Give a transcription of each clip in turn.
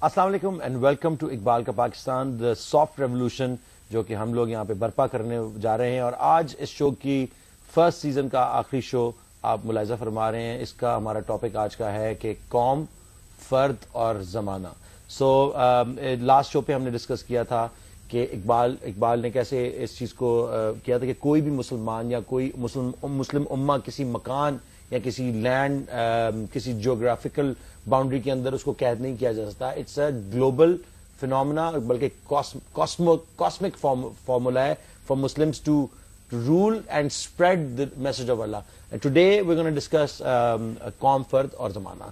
السلام علیکم and welcome to Iqbal کا پاکستان، دا سافٹ ریولوشن، جو کہ ہم لوگ یہاں پہ برپا کرنے جا رہے ہیں. اور آج اس شو کی فرسٹ سیزن کا آخری شو آپ ملاحظہ فرما رہے ہیں. اس کا ہمارا ٹاپک آج کا ہے کہ قوم، فرد اور زمانہ. سو لاسٹ شو پہ ہم نے ڈسکس کیا تھا کہ اقبال نے کیسے اس چیز کو کیا تھا کہ کوئی بھی مسلمان یا کوئی مسلم امہ کسی مکان یا کسی لینڈ، کسی جیوگرافیکل باؤنڈری کے اندر اس کو قید نہیں کیا جا سکتا. اٹس اے گلوبل فینومینا، بلکہ کاسمک فارمولا ہے for Muslims to rule and spread the message of Allah. Today we gonna discuss قوم، فرد اور زمانہ.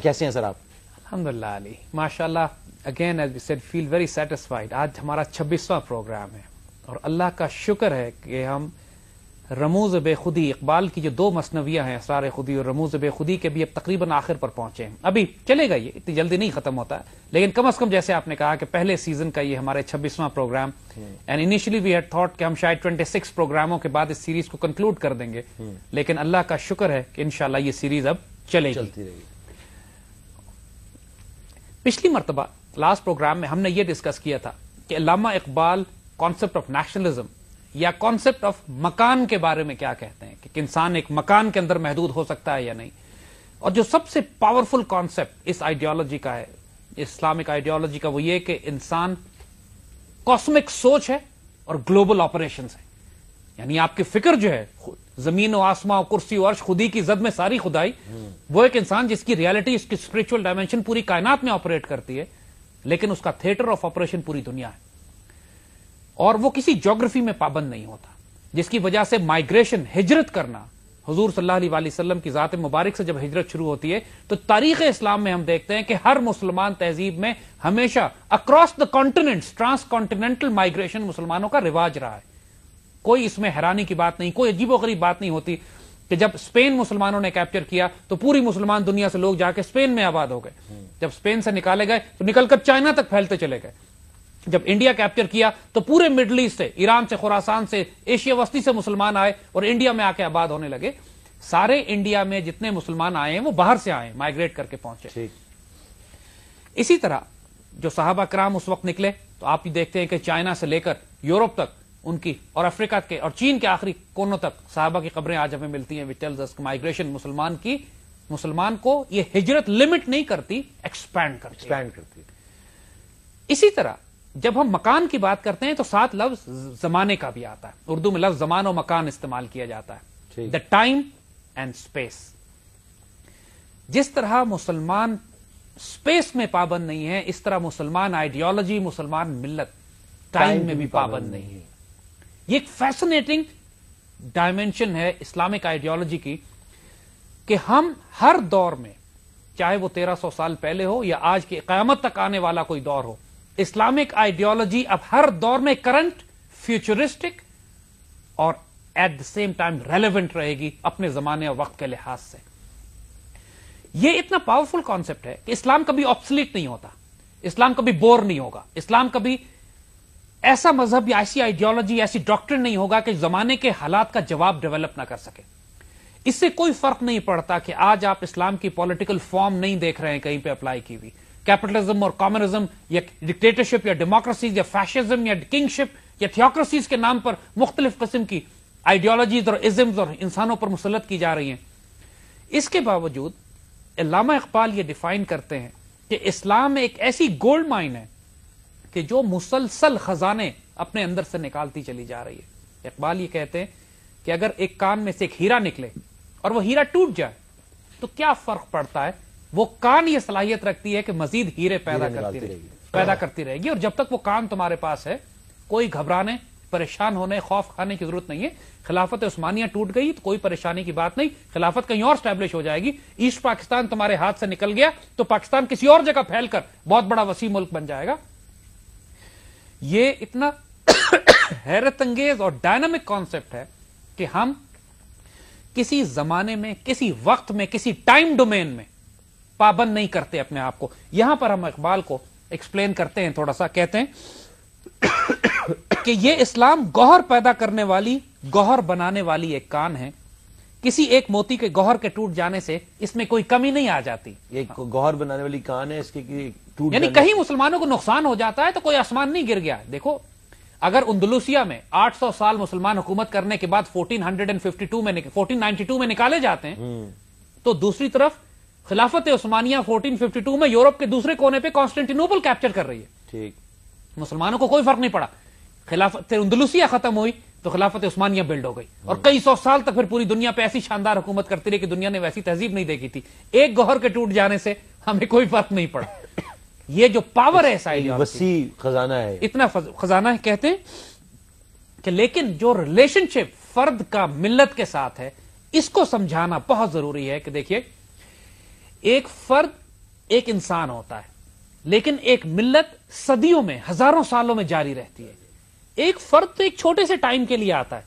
کیسے ہیں سر آپ؟ الحمدللہ علی، ماشاء اللہ. Again as we said feel very satisfied. آج ہمارا 26واں پروگرام ہے اور اللہ کا شکر ہے کہ ہم رموز بے خودی، اقبال کی جو 2 مثنویاں ہیں، اسرار خودی اور رموز بے خودی کے بھی اب تقریباً آخر پر پہنچے ہیں. ابھی چلے گا، یہ اتنی جلدی نہیں ختم ہوتا ہے، لیکن کم از کم جیسے آپ نے کہا کہ پہلے سیزن کا یہ ہمارے 26واں پروگرام. And initially we had thought کہ ہم شاید 26 پروگراموں کے بعد اس سیریز کو کنکلوڈ کر دیں گے، لیکن اللہ کا شکر ہے کہ انشاءاللہ یہ سیریز اب چلتی رہے گی. پچھلی مرتبہ لاسٹ پروگرام میں ہم نے یہ ڈسکس کیا تھا کہ علامہ اقبال کانسیپٹ آف نیشنلزم یا کانسیپٹ آف مکان کے بارے میں کیا کہتے ہیں، کہ انسان ایک مکان کے اندر محدود ہو سکتا ہے یا نہیں. اور جو سب سے پاورفل کانسیپٹ اس آئیڈیالوجی کا ہے، اسلامک آئیڈیالوجی کا، وہ یہ کہ انسان کاسمک سوچ ہے اور گلوبل آپریشنز ہے. یعنی آپ کی فکر جو ہے زمین و آسمان و کرسی و عرش، خودی کی زد میں ساری خدائی، وہ ایک انسان جس کی ریالٹی، اس کی اسپرچل ڈائمینشن پوری کائنات میں آپریٹ کرتی ہے، لیکن اس کا تھیٹر آف آپریشن پوری دنیا ہے. اور وہ کسی جیوگرافی میں پابند نہیں ہوتا، جس کی وجہ سے مائگریشن، ہجرت کرنا، حضور صلی اللہ علیہ وسلم کی ذات مبارک سے جب ہجرت شروع ہوتی ہے تو تاریخ اسلام میں ہم دیکھتے ہیں کہ ہر مسلمان تہذیب میں ہمیشہ across the continents transcontinental migration مسلمانوں کا رواج رہا ہے. کوئی اس میں حیرانی کی بات نہیں، کوئی عجیب و غریب بات نہیں ہوتی کہ جب اسپین مسلمانوں نے کیپچر کیا تو پوری مسلمان دنیا سے لوگ جا کے اسپین میں آباد ہو گئے. جب اسپین سے نکالے گئے تو نکل کر چائنا تک پھیلتے چلے گئے. جب انڈیا کیپچر کیا تو پورے مڈل ایسٹ سے، ایران سے، خراسان سے، ایشیا وسطی سے مسلمان آئے اور انڈیا میں آ کے آباد ہونے لگے. سارے انڈیا میں جتنے مسلمان آئے ہیں وہ باہر سے آئے، مائگریٹ کر کے پہنچے. اسی طرح جو صحابہ کرام اس وقت نکلے تو آپ یہ دیکھتے ہیں کہ چائنا سے لے کر یورپ تک ان کی، اور افریقہ کے اور چین کے آخری کونوں تک صحابہ کی قبریں آج ہمیں ملتی ہیں. وچ ٹیلز اس کہ مائگریشن مسلمان کو یہ ہجرت لمٹ نہیں کرتی، ایکسپینڈ کرتی. اسی طرح جب ہم مکان کی بات کرتے ہیں تو ساتھ لفظ زمانے کا بھی آتا ہے. اردو میں لفظ زمان و مکان استعمال کیا جاتا ہے، دا ٹائم اینڈ اسپیس. جس طرح مسلمان اسپیس میں پابند نہیں ہے، اس طرح مسلمان آئیڈیالوجی، مسلمان ملت ٹائم میں بھی پابند نہیں ہے. یہ ایک فیسنیٹنگ ڈائمینشن ہے اسلامک آئیڈیالوجی کی کہ ہم ہر دور میں، چاہے وہ 1300 سال پہلے ہو یا آج کی قیامت تک آنے والا کوئی دور ہو، اسلامک آئیڈیالوجی اب ہر دور میں کرنٹ، فیوچرسٹک اور at the same time relevant رہے گی اپنے زمانے اور وقت کے لحاظ سے. یہ اتنا پاورفل کانسیپٹ ہے کہ اسلام کبھی آبسلیٹ نہیں ہوتا، اسلام کبھی بور نہیں ہوگا، اسلام کبھی ایسا مذہب یا ایسی آئیڈیالوجی، ایسی ڈاکٹرن نہیں ہوگا کہ زمانے کے حالات کا جواب ڈیولپ نہ کر سکے. اس سے کوئی فرق نہیں پڑتا کہ آج آپ اسلام کی پولیٹیکل فارم نہیں دیکھ رہے ہیں کہیں پہ اپلائی کی ہوئی، کیپٹلزم اور کامنزم یا ڈکٹیٹرشپ یا ڈیموکریسیز یا فیشزم یا کنگشپ یا تھیوکریسیز کے نام پر مختلف قسم کی آئیڈیالوجیز اور ازمز اور انسانوں پر مسلط کی جا رہی ہیں. اس کے باوجود علامہ اقبال یہ ڈیفائن کرتے ہیں کہ اسلام ایک ایسی گولڈ مائن ہے کہ جو مسلسل خزانے اپنے اندر سے نکالتی چلی جا رہی ہے. اقبال یہ کہتے ہیں کہ اگر ایک کان میں سے ایک ہیرا نکلے اور وہ ہیرا ٹوٹ جائے تو کیا فرق پڑتا ہے، وہ کان یہ صلاحیت رکھتی ہے کہ مزید ہیرے پیدا کرتی رہے گی. اور جب تک وہ کان تمہارے پاس ہے، کوئی گھبرانے، پریشان ہونے، خوف کھانے کی ضرورت نہیں ہے. خلافت عثمانیہ ٹوٹ گئی تو کوئی پریشانی کی بات نہیں، خلافت کہیں اور اسٹیبلش ہو جائے گی. ایسٹ پاکستان تمہارے ہاتھ سے نکل گیا تو پاکستان کسی اور جگہ پھیل کر بہت بڑا وسیع ملک بن جائے گا. یہ اتنا حیرت انگیز اور ڈائنامک کانسیپٹ ہے کہ ہم کسی زمانے میں، کسی وقت میں، کسی ٹائم ڈومین میں پابند نہیں کرتے اپنے آپ کو. یہاں پر ہم اقبال کو ایکسپلین کرتے ہیں تھوڑا سا. کہتے ہیں کہ یہ اسلام گوہر پیدا کرنے والی، گوہر بنانے والی ایک کان ہے کسی ایک موتی کے گوہر کے ٹوٹ جانے سے اس میں کوئی کمی نہیں آ جاتی. ایک گوہر بنانے والی کان ہے اس کی ٹوٹ یعنی کہیں مسلمانوں کو نقصان ہو جاتا ہے تو کوئی آسمان نہیں گر گیا. دیکھو اگر اندلوسیہ میں 800 سال مسلمان حکومت کرنے کے بعد 1492 میں نکالے جاتے ہیں تو دوسری طرف خلافت عثمانیہ 1452 میں یورپ کے دوسرے کونے پہ کانسٹینٹینوپل کیپچر کر رہی ہے. ٹھیک. مسلمانوں کو کوئی فرق نہیں پڑا. خلافت اندلوسیہ ختم ہوئی تو خلافت عثمانیہ بلڈ ہو گئی اور کئی سو سال تک پھر پوری دنیا پہ ایسی شاندار حکومت کرتی رہی کہ دنیا نے ویسی تہذیب نہیں دیکھی تھی. ایک گوہر کے ٹوٹ جانے سے ہمیں کوئی فرق نہیں پڑا. یہ جو پاور ہے وسیع خزانہ ہے, اتنا خزانہ ہے. کہتے ہیں کہ لیکن جو ریلیشن شپ فرد کا ملت کے ساتھ ہے اس کو سمجھانا بہت ضروری ہے کہ دیکھیے ایک فرد ایک انسان ہوتا ہے لیکن ایک ملت صدیوں میں ہزاروں سالوں میں جاری رہتی ہے. ایک فرد تو ایک چھوٹے سے ٹائم کے لیے آتا ہے,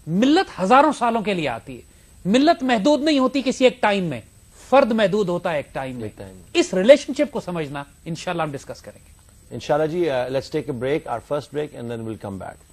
ملت ہزاروں سالوں کے لیے آتی ہے. ملت محدود نہیں ہوتی کسی ایک ٹائم میں, فرد محدود ہوتا ہے ایک ٹائم میں. اس ریلیشن شپ کو سمجھنا انشاءاللہ ہم ڈسکس کریں گے. انشاءاللہ جی. Let's take a break, our first break, and then we'll come back.